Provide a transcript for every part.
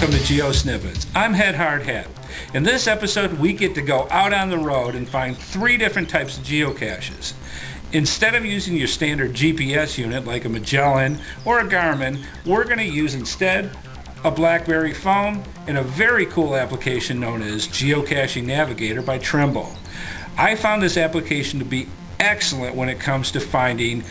welcome to GeoSnippits. I'm HeadHardHat. In this episode, we get to go out on the road and find 3 different types of geocaches. Instead of using your standard GPS unit like a Magellan or a Garmin, we're going to use instead a Blackberry phone and a very cool application known as Geocache Navigator by Trimble. I found this application to be excellent when it comes to finding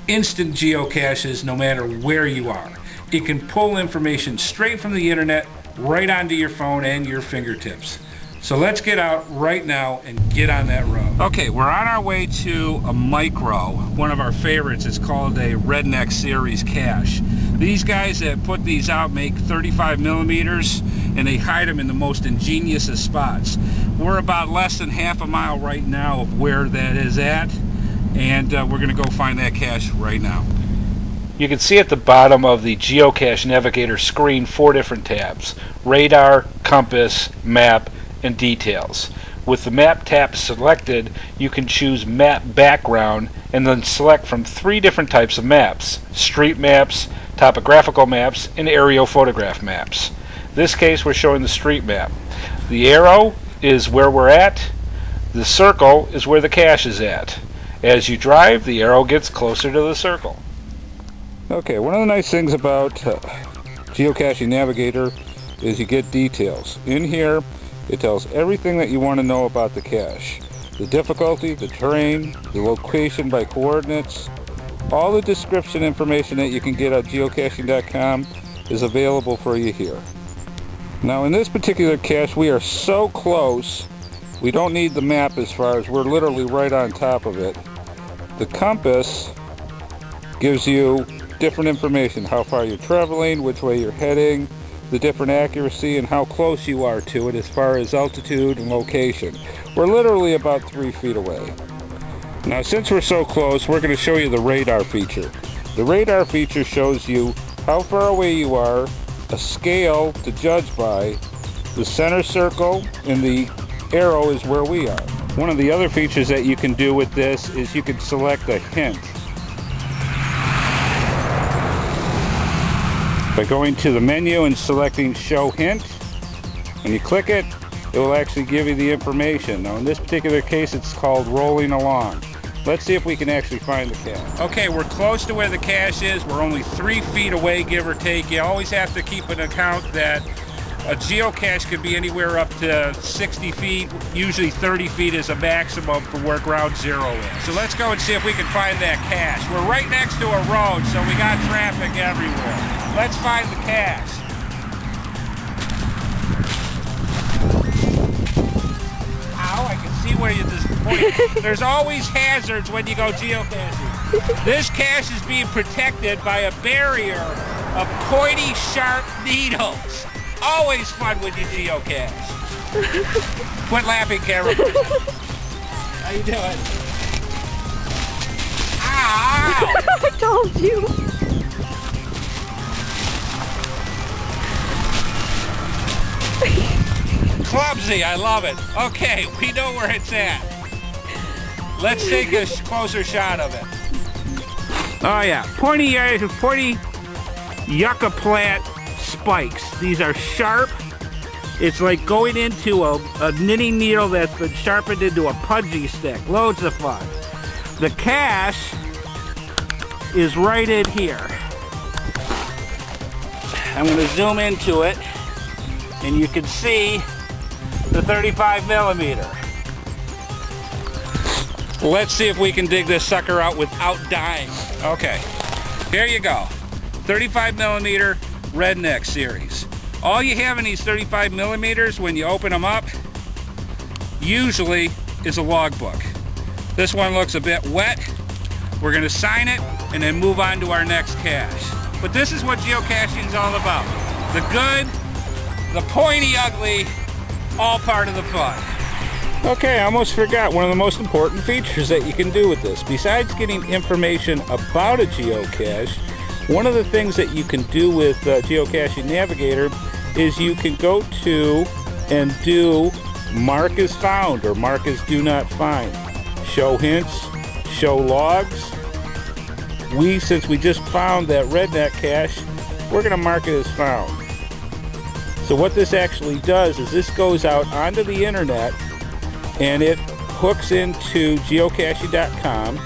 instant geocaches no matter where you are. It can pull information straight from the internet right onto your phone and your fingertips. So let's get out right now and get on that road. Okay, we're on our way to a micro. One of our favorites is called a Redneck series cache. These guys that put these out make 35 millimeters and they hide them in the most ingenious of spots. We're about less than half a mile right now of where that is at, and we're gonna go find that cache right now. You can see at the bottom of the Geocache Navigator screen 4 different tabs: radar, compass, map, and details. With the map tab selected, you can choose map background and then select from 3 different types of maps: street maps, topographical maps, and aerial photograph maps. In this case, we're showing the street map. The arrow is where we're at. The circle is where the cache is at. As you drive, the arrow gets closer to the circle. Okay, one of the nice things about Geocache Navigator is you get details. In here, it tells everything that you want to know about the cache. The difficulty, the terrain, the location by coordinates. All the description information that you can get at geocaching.com is available for you here. Now in this particular cache, we are so close, we don't need the map as far as we're literally right on top of it. The compass gives you different information: how far you're traveling, which way you're heading, the different accuracy, and how close you are to it as far as altitude and location. We're literally about 3 feet away. Now since we're so close, we're going to show you the radar feature. The radar feature shows you how far away you are, a scale to judge by, the center circle, and the arrow is where we are. One of the other features that you can do with this is you can select a hint. By going to the menu and selecting Show Hint, when you click it, it will actually give you the information. Now in this particular case, it's called Rolling Along. Let's see if we can actually find the cache. Okay, we're close to where the cache is. We're only 3 feet away, give or take. You always have to keep an account that a geocache could be anywhere up to 60 feet. Usually 30 feet is a maximum for where ground zero is. So let's go and see if we can find that cache. We're right next to a road, so we got traffic everywhere. Let's find the cache. Ow, I can see where you're disappointed. There's always hazards when you go geocaching. This cache is being protected by a barrier of pointy, sharp needles. Always fun when you geocache. Quit laughing, camera. How you doing? Ow! I told you. Clumsy, I love it. Okay, we know where it's at. Let's take a closer shot of it. Oh yeah, pointy yucca plant spikes. These are sharp. It's like going into a knitting needle that's been sharpened into a pudgy stick. Loads of fun. The cache is right in here. I'm going to zoom into it, and you can see the 35 millimeter. Let's see if we can dig this sucker out without dying. Okay, here you go. 35 millimeter Redneck series. All you have in these 35 millimeters when you open them up usually is a logbook. This one looks a bit wet. We're going to sign it and then move on to our next cache. But this is what geocaching is all about. The good, the pointy ugly, all part of the fun. Okay, I almost forgot one of the most important features that you can do with this. Besides getting information about a geocache, one of the things that you can do with Geocache Navigator is you can go to and do Mark as Found or Mark as Do Not Find. Show hints, show logs. Since we just found that Redneck cache, we're going to mark it as found. So what this actually does is this goes out onto the internet and it hooks into geocaching.com,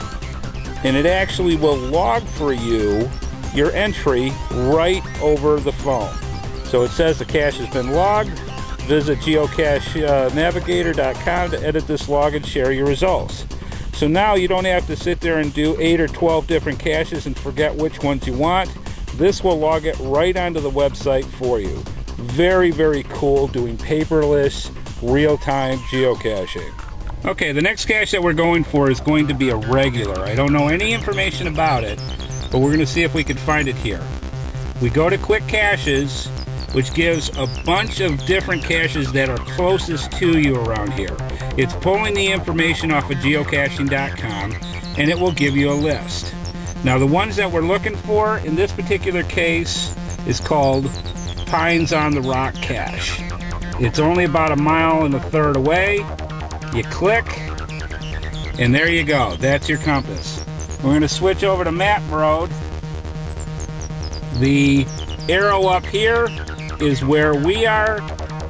and it actually will log for you your entry right over the phone. So it says the cache has been logged. Visit Geocache Navigator.com to edit this log and share your results. So now you don't have to sit there and do 8 or 12 different caches and forget which ones you want. This will log it right onto the website for you. Very, very cool, doing paperless, real-time geocaching. Okay, the next cache that we're going for is going to be a regular. I don't know any information about it, but we're going to see if we can find it here. We go to Quick Caches, which gives a bunch of different caches that are closest to you around here. It's pulling the information off of geocaching.com, and it will give you a list. Now the ones that we're looking for in this particular case is called Pines on the Rock Cache. It's only about 1.25 miles away. You click, and there you go. That's your compass. We're going to switch over to map mode. The arrow up here is where we are.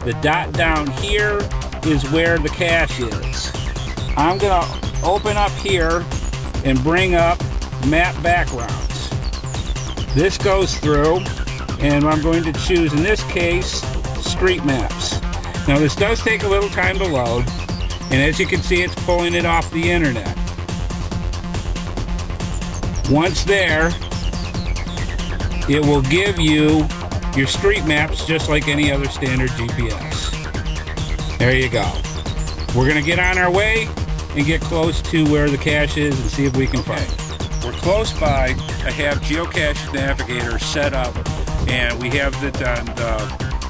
The dot down here is where the cache is. I'm going to open up here and bring up map backgrounds. This goes through, and I'm going to choose, in this case, street maps. Now this does take a little time to load, and as you can see, it's pulling it off the internet. Once there, it will give you your street maps just like any other standard GPS. There you go. We're going to get on our way and get close to where the cache is and see if we can find it. We're close by. I have Geocache Navigator set up, and we have it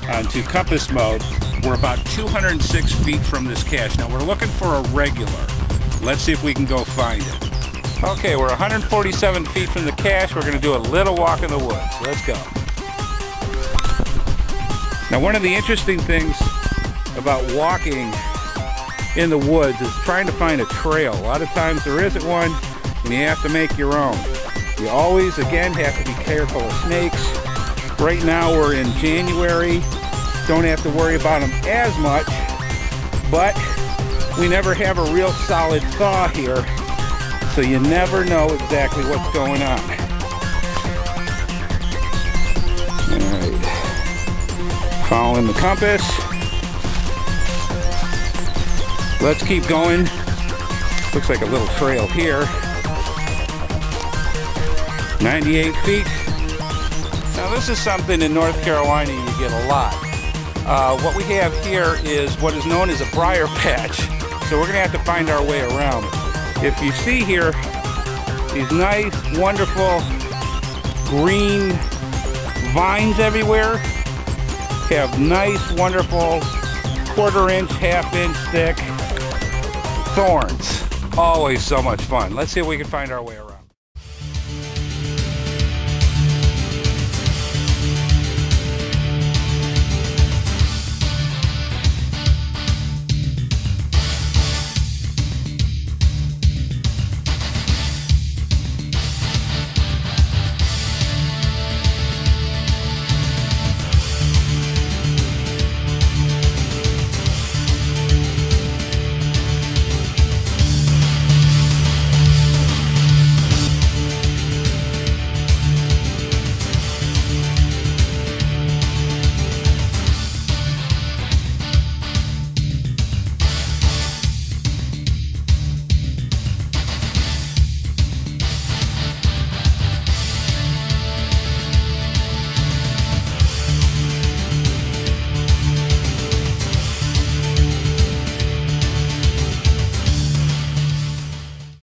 onto compass mode. We're about 206 feet from this cache. Now we're looking for a regular. Let's see if we can go find it. Okay, we're 147 feet from the cache. We're going to do a little walk in the woods. Let's go. Now one of the interesting things about walking in the woods is trying to find a trail. A lot of times there isn't one, and you have to make your own. You always, again, have to be careful of snakes. Right now we're in January. Don't have to worry about them as much, but we never have a real solid thaw here, so you never know exactly what's going on. Alright, following the compass. Let's keep going. Looks like a little trail here. 98 feet. Now this is something in North Carolina you get a lot. What we have here is what is known as a briar patch, so we're going to have to find our way around. If you see here, these nice, wonderful green vines everywhere have nice, wonderful 1/4 inch, 1/2 inch thick thorns. Always so much fun. Let's see if we can find our way around.